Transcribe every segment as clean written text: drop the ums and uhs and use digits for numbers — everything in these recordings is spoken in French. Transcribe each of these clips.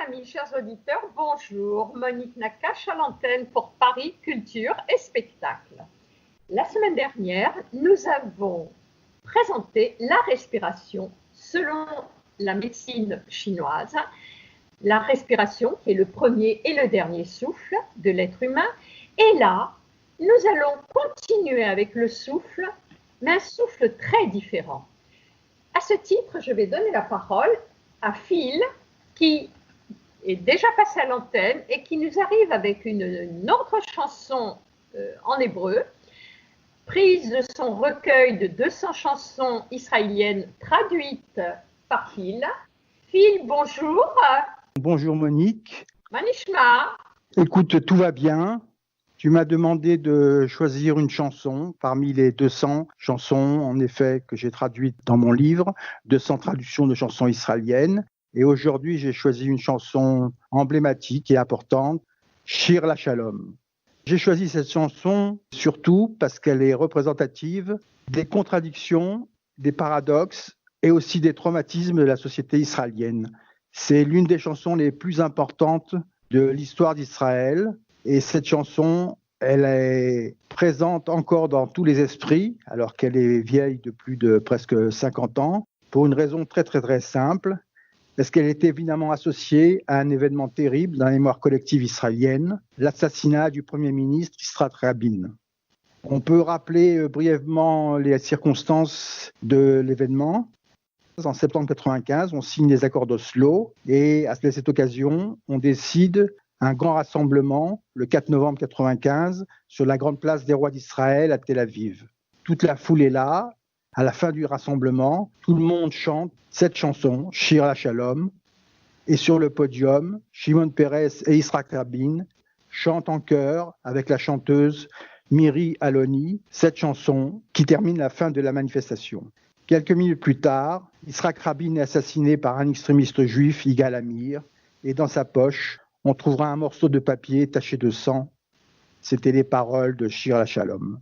amis, chers auditeurs, bonjour. Monique Nakache à l'antenne pour Paris Culture et Spectacle. La semaine dernière, nous avons présenté la respiration selon la médecine chinoise. La respiration qui est le premier et le dernier souffle de l'être humain. Et là, nous allons continuer avec le souffle, mais un souffle très différent. À ce titre, je vais donner la parole à Phil, qui est déjà passé à l'antenne et qui nous arrive avec une autre chanson en hébreu, prise de son recueil de 200 chansons israéliennes traduites par Phil. Phil, bonjour. Bonjour Monique. Manishma. Écoute, tout va bien. Tu m'as demandé de choisir une chanson parmi les 200 chansons, en effet, que j'ai traduites dans mon livre, 200 traductions de chansons israéliennes. Et aujourd'hui, j'ai choisi une chanson emblématique et importante, Shir LaShalom. J'ai choisi cette chanson surtout parce qu'elle est représentative des contradictions, des paradoxes et aussi des traumatismes de la société israélienne. C'est l'une des chansons les plus importantes de l'histoire d'Israël. Et cette chanson, elle est présente encore dans tous les esprits, alors qu'elle est vieille de plus de presque 50 ans, pour une raison très très très simple, parce qu'elle est évidemment associée à un événement terrible dans la mémoire collective israélienne, l'assassinat du Premier ministre Yitzhak Rabin. On peut rappeler brièvement les circonstances de l'événement. En septembre 1995, on signe les accords d'Oslo et à cette occasion, on décide un grand rassemblement le 4 novembre 1995 sur la grande place des rois d'Israël à Tel Aviv. Toute la foule est là. À la fin du rassemblement, tout le monde chante cette chanson, Shir LaShalom. Et sur le podium, Shimon Peres et Yitzhak Rabin chantent en chœur avec la chanteuse Miri Aloni cette chanson qui termine la fin de la manifestation. Quelques minutes plus tard, Yitzhak Rabin est assassiné par un extrémiste juif, Yigal Amir, et dans sa poche, on trouvera un morceau de papier taché de sang. C'était les paroles de Shir LaShalom.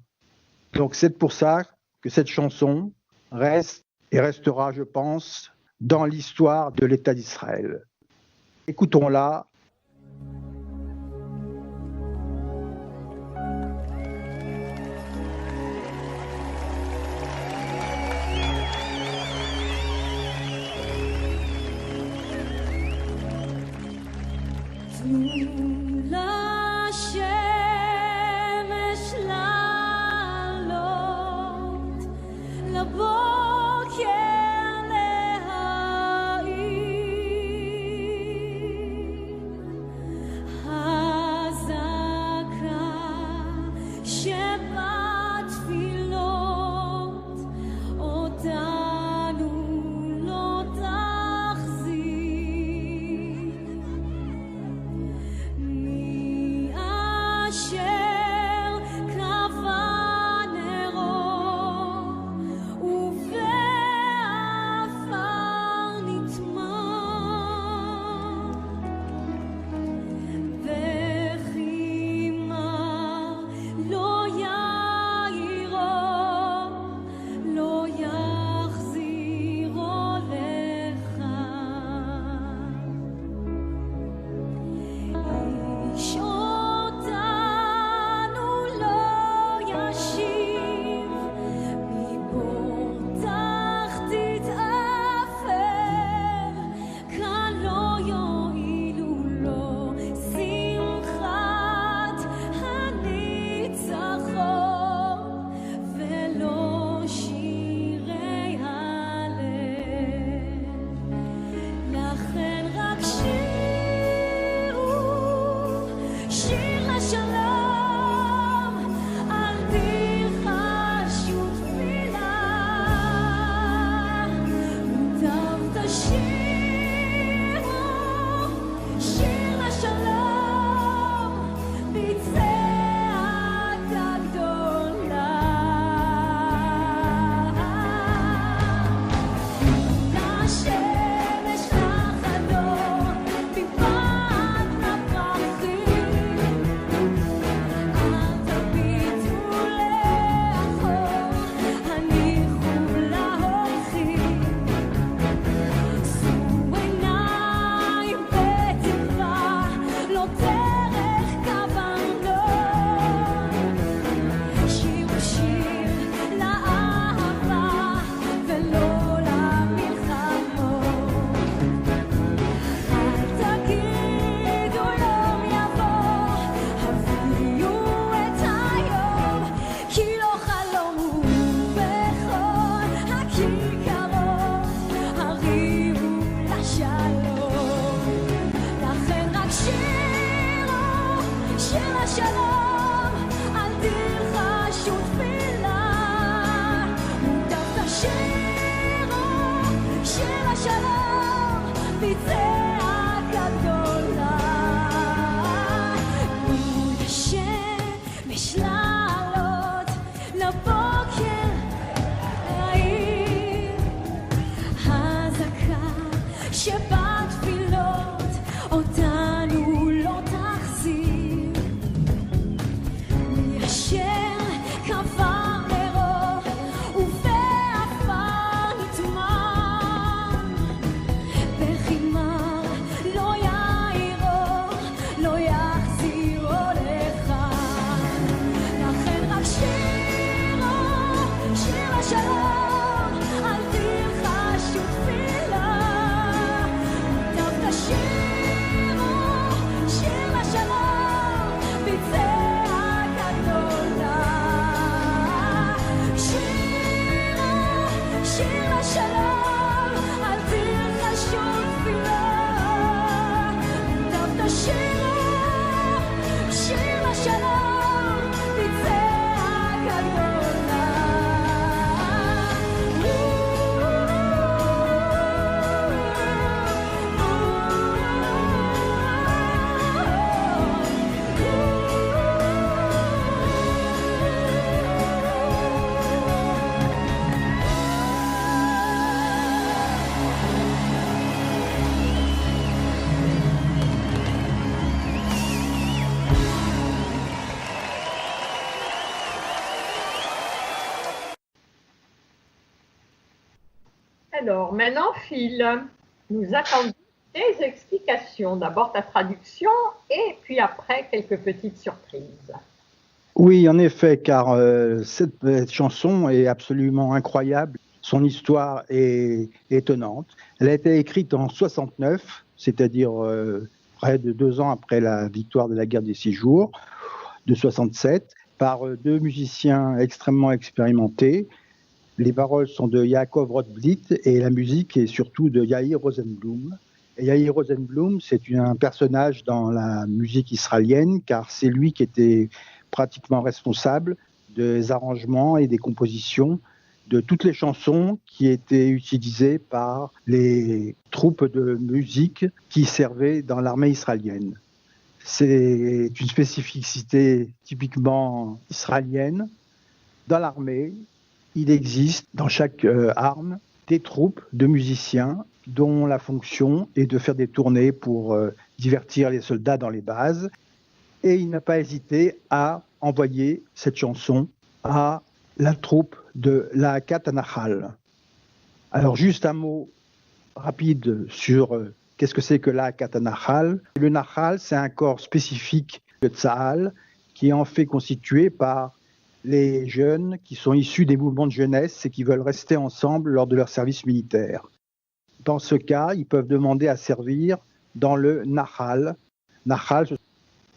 Donc c'est pour ça que cette chanson reste et restera, je pense, dans l'histoire de l'État d'Israël. Écoutons-la. Alors, maintenant, Phil, nous attendons tes explications. D'abord ta traduction et puis après quelques petites surprises. Oui, en effet, car cette chanson est absolument incroyable. Son histoire est étonnante. Elle a été écrite en 69, c'est-à-dire près de 2 ans après la victoire de la guerre des 6 jours, de 67, par 2 musiciens extrêmement expérimentés. Les paroles sont de Yaakov Rotblit et la musique est surtout de Yair Rosenblum. Et Yair Rosenblum, c'est un personnage dans la musique israélienne, car c'est lui qui était pratiquement responsable des arrangements et des compositions de toutes les chansons qui étaient utilisées par les troupes de musique qui servaient dans l'armée israélienne. C'est une spécificité typiquement israélienne. Dans l'armée, il existe dans chaque arme des troupes de musiciens dont la fonction est de faire des tournées pour divertir les soldats dans les bases. Et il n'a pas hésité à envoyer cette chanson à la troupe de l'Aakat Nahal. Alors juste un mot rapide sur qu'est-ce que c'est que l'Aakat Nahal. Le Nahal, c'est un corps spécifique de Tsahal qui est en fait constitué par les jeunes qui sont issus des mouvements de jeunesse et qui veulent rester ensemble lors de leur service militaire. Dans ce cas, ils peuvent demander à servir dans le Nahal. Nahal, c'est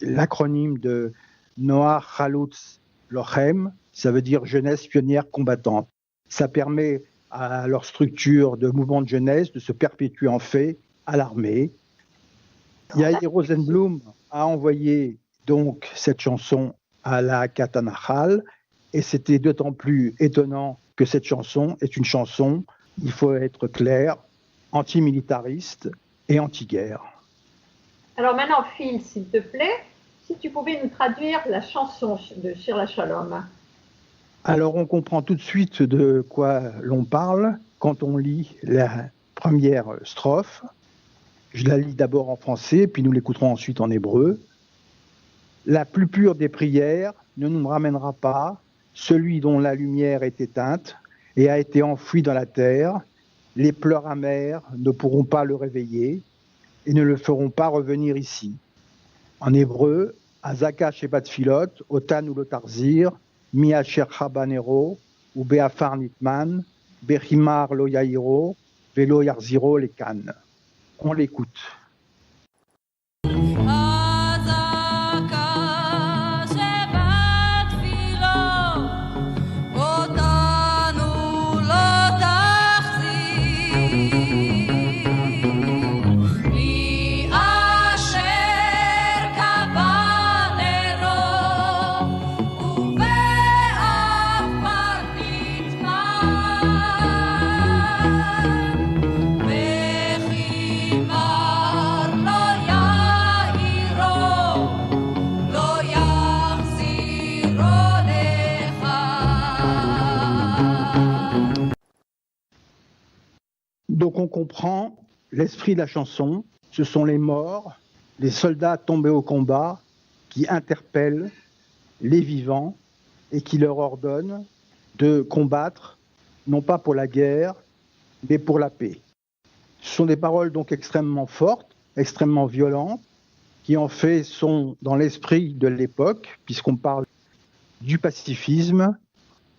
l'acronyme de Noach Chalutz Lochem, ça veut dire jeunesse pionnière combattante. Ça permet à leur structure de mouvement de jeunesse de se perpétuer en fait à l'armée. Yair Rosenblum a envoyé donc cette chanson à la Katanachal et c'était d'autant plus étonnant que cette chanson est une chanson, il faut être clair, antimilitariste et anti-guerre. Alors maintenant, Phil, s'il te plaît, si tu pouvais nous traduire la chanson de Shir LaShalom. Alors on comprend tout de suite de quoi l'on parle quand on lit la première strophe. Je la lis d'abord en français, puis nous l'écouterons ensuite en hébreu. La plus pure des prières ne nous ramènera pas celui dont la lumière est éteinte et a été enfoui dans la terre. Les pleurs amers ne pourront pas le réveiller et ne le feront pas revenir ici. En hébreu, Azaka Shebat Filot, Otan ou Lotarzir, Mi Asher Habanero, ou Beafar Nitman, Bechimar Lo Yairo, Velo Yarziro Lekan. On l'écoute. Bechimar Donc on comprend l'esprit de la chanson, ce sont les morts, les soldats tombés au combat qui interpellent les vivants et qui leur ordonnent de combattre, non pas pour la guerre, mais pour la paix. Ce sont des paroles donc extrêmement fortes, extrêmement violentes, qui en fait sont dans l'esprit de l'époque, puisqu'on parle du pacifisme,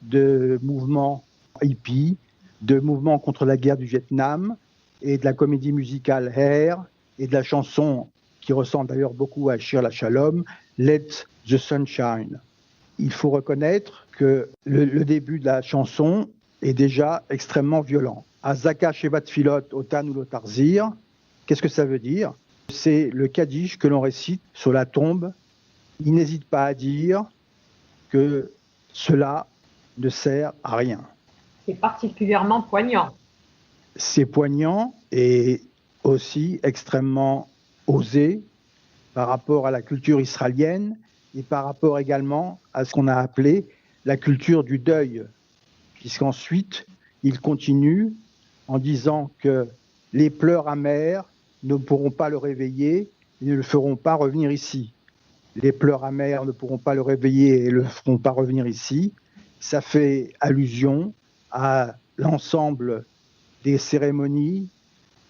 de mouvements hippies, de mouvements contre la guerre du Vietnam, et de la comédie musicale Hair, et de la chanson qui ressemble d'ailleurs beaucoup à Shir la Shalom, Let the Sun Shine. Il faut reconnaître que le début de la chanson est déjà extrêmement violent. Azaka Shevat Filot Otan ou Lotarzir, qu'est-ce que ça veut dire? C'est le Kaddish que l'on récite sur la tombe. Il n'hésite pas à dire que cela ne sert à rien. C'est particulièrement poignant. C'est poignant et aussi extrêmement osé par rapport à la culture israélienne et par rapport également à ce qu'on a appelé la culture du deuil, puisqu'ensuite il continue en disant que les pleurs amers ne pourront pas le réveiller et ne le feront pas revenir ici. Les pleurs amers ne pourront pas le réveiller et ne le feront pas revenir ici. Ça fait allusion à l'ensemble des cérémonies,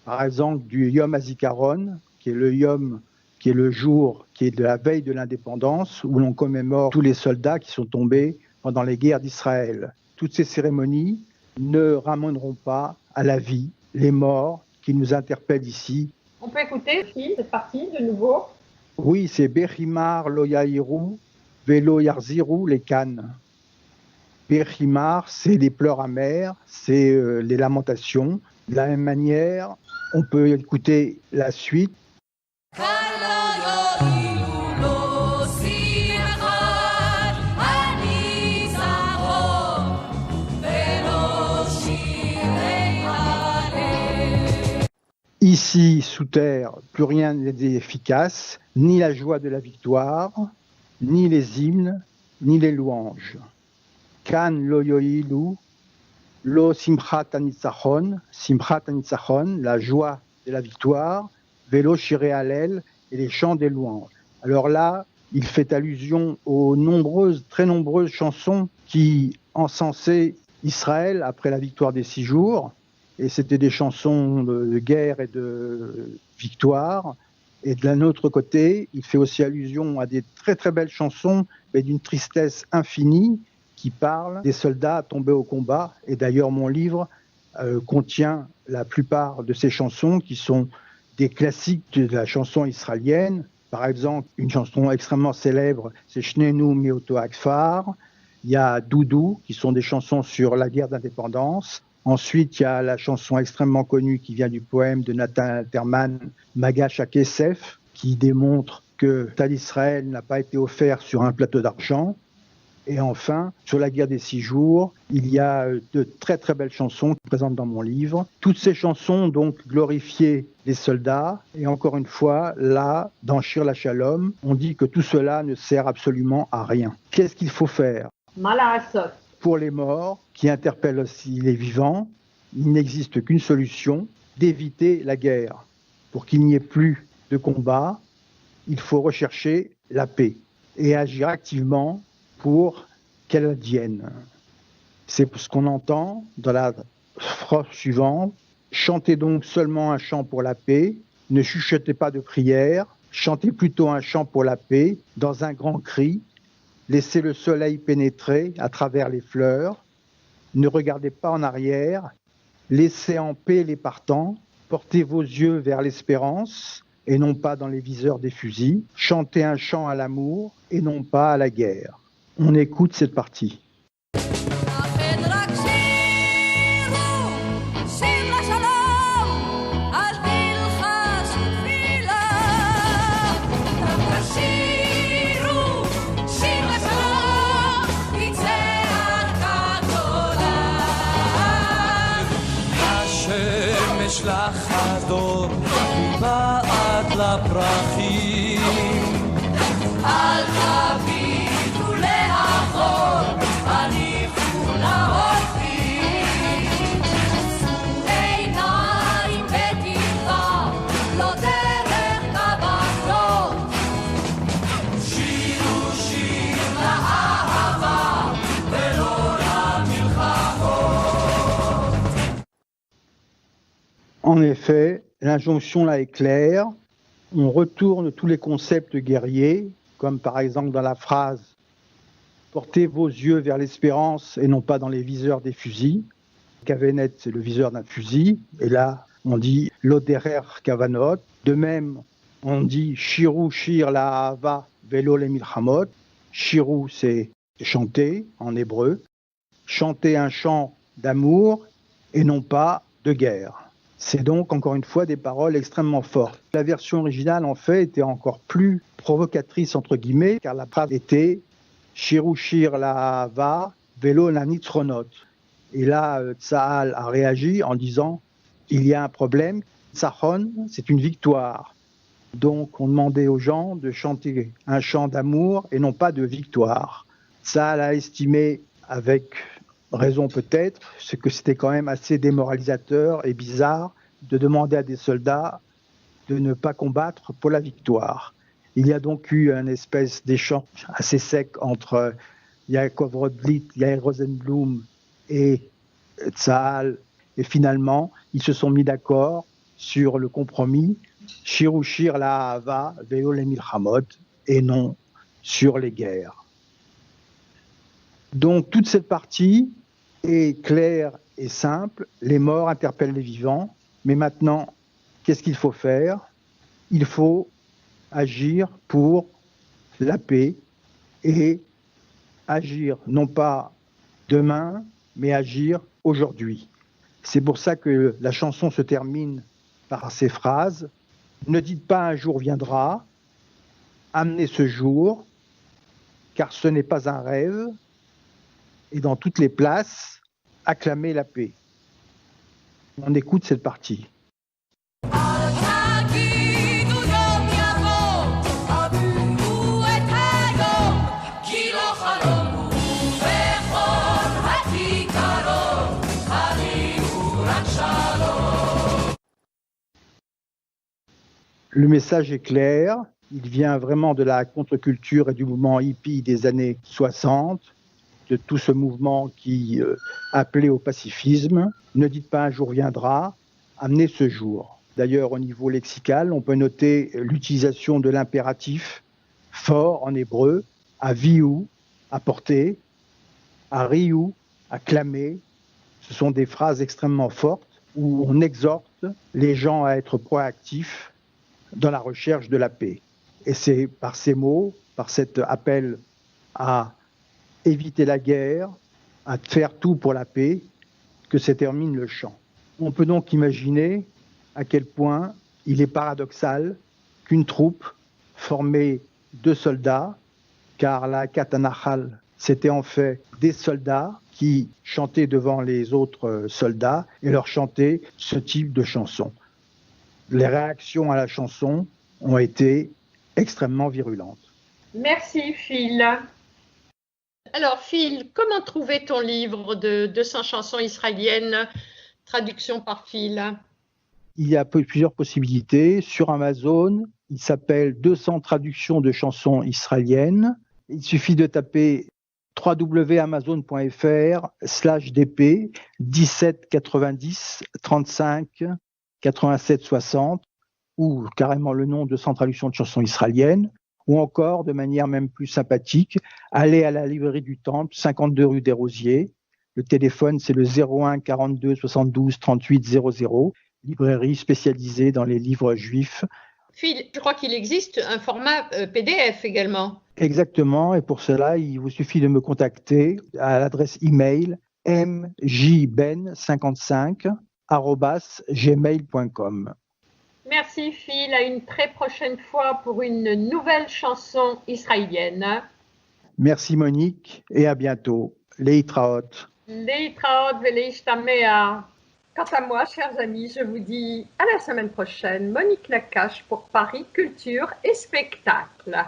par exemple du Yom HaZikaron, qui est le Yom, qui est le jour, qui est de la veille de l'indépendance, où l'on commémore tous les soldats qui sont tombés pendant les guerres d'Israël. Toutes ces cérémonies ne ramèneront pas à la vie les morts qui nous interpellent ici. On peut écouter ici cette partie de nouveau. Oui, c'est Bechimar lo yahiru velo yarziru les cannes. Bechimar, c'est les pleurs amers, c'est les lamentations. De la même manière, on peut écouter la suite. Ici, sous terre, plus rien n'est efficace, ni la joie de la victoire, ni les hymnes, ni les louanges. Kan lo yoilu, lo simchat anitzachon, la joie de la victoire, velo shirei halel, et les chants des louanges. Alors là, il fait allusion aux très nombreuses chansons qui encensaient Israël après la victoire des 6 jours. Et c'était des chansons de guerre et de victoire. Et de l'un autre côté, il fait aussi allusion à des très très belles chansons, mais d'une tristesse infinie, qui parlent des soldats tombés au combat. Et d'ailleurs, mon livre contient la plupart de ces chansons qui sont des classiques de la chanson israélienne. Par exemple, une chanson extrêmement célèbre, c'est Shnenu Mioto Akfar. Il y a Doudou, qui sont des chansons sur la guerre d'indépendance. Ensuite, il y a la chanson extrêmement connue qui vient du poème de Nathan Alterman, Magash HaKesef, qui démontre que l'État d'Israël n'a pas été offert sur un plateau d'argent. Et enfin, sur la guerre des 6 jours, il y a de très très belles chansons présentes dans mon livre. Toutes ces chansons donc glorifiaient les soldats. Et encore une fois, là, dans Shir la Shalom, on dit que tout cela ne sert absolument à rien. Qu'est-ce qu'il faut faire? Malahasot. Pour les morts, qui interpellent aussi les vivants, il n'existe qu'une solution, d'éviter la guerre. Pour qu'il n'y ait plus de combat, il faut rechercher la paix et agir activement pour qu'elle advienne. C'est ce qu'on entend dans la phrase suivante. Chantez donc seulement un chant pour la paix, ne chuchotez pas de prière, chantez plutôt un chant pour la paix dans un grand cri. Laissez le soleil pénétrer à travers les fleurs. Ne regardez pas en arrière. Laissez en paix les partants. Portez vos yeux vers l'espérance et non pas dans les viseurs des fusils. Chantez un chant à l'amour et non pas à la guerre. On écoute cette partie. לך הדור מבעד לפרחים אל תביטו לאחור הניחו להולכים שאו עיניי En effet, l'injonction là est claire. On retourne tous les concepts guerriers, comme par exemple dans la phrase « Portez vos yeux vers l'espérance et non pas dans les viseurs des fusils ». Kavenet, c'est le viseur d'un fusil. Et là, on dit « Loderer kavanot ». De même, on dit « Shiru shir la ahava velo le milchamot ». Shiru, c'est chanter en hébreu. Chanter un chant d'amour et non pas de guerre. C'est donc, encore une fois, des paroles extrêmement fortes. La version originale, en fait, était encore plus provocatrice, entre guillemets, car la phrase était « Shiru shir la ahava velo la nitzronot ». Et là, Tsahal a réagi en disant « Il y a un problème, Tzahon, c'est une victoire ». Donc, on demandait aux gens de chanter un chant d'amour et non pas de victoire. Tsahal a estimé, avec raison peut-être, que c'était quand même assez démoralisateur et bizarre de demander à des soldats de ne pas combattre pour la victoire. Il y a donc eu une espèce d'échange assez sec entre Yaakov Rodlit, Yael Rosenblum et Tsahal, et finalement, ils se sont mis d'accord sur le compromis Shiru shir la ahava velo le milchamot et non sur les guerres. Donc toute cette partie est claire et simple. Les morts interpellent les vivants, mais maintenant, qu'est-ce qu'il faut faire? Il faut agir pour la paix et agir non pas demain, mais agir aujourd'hui. C'est pour ça que la chanson se termine par ces phrases. Ne dites pas un jour viendra, amenez ce jour, car ce n'est pas un rêve, et dans toutes les places, acclamez la paix. On écoute cette partie. Le message est clair, il vient vraiment de la contre-culture et du mouvement hippie des années 60, de tout ce mouvement qui appelait au pacifisme. Ne dites pas un jour viendra, amenez ce jour. D'ailleurs, au niveau lexical, on peut noter l'utilisation de l'impératif fort en hébreu, à viu, à porter, à riu, à clamer. Ce sont des phrases extrêmement fortes où on exhorte les gens à être proactifs dans la recherche de la paix. Et c'est par ces mots, par cet appel à éviter la guerre, à faire tout pour la paix, que se termine le chant. On peut donc imaginer à quel point il est paradoxal qu'une troupe formée de soldats, car la Katanachal, c'était en fait des soldats qui chantaient devant les autres soldats et leur chantaient ce type de chanson. Les réactions à la chanson ont été extrêmement virulentes. Merci Phil. Alors Phil, comment trouver ton livre de 200 chansons israéliennes, traduction par Phil? Il y a plusieurs possibilités. Sur Amazon, il s'appelle 200 traductions de chansons israéliennes. Il suffit de taper www.amazon.fr/dp 1790 35 87 60 ou carrément le nom de 200 traductions de chansons israéliennes, ou encore, de manière même plus sympathique, aller à la librairie du Temple, 52 rue des Rosiers. Le téléphone, c'est le 01 42 72 38 00, librairie spécialisée dans les livres juifs. Phil, je crois qu'il existe un format PDF également. Exactement, et pour cela, il vous suffit de à l'adresse email mjben55@gmail.com. Merci Phil, à une très prochaine fois pour une nouvelle chanson israélienne. Merci Monique, et à bientôt. Leitraot. Leitraot veleishtamea. Quant à moi, chers amis, je vous dis à la semaine prochaine. Monique Nakache pour Paris Culture et Spectacle.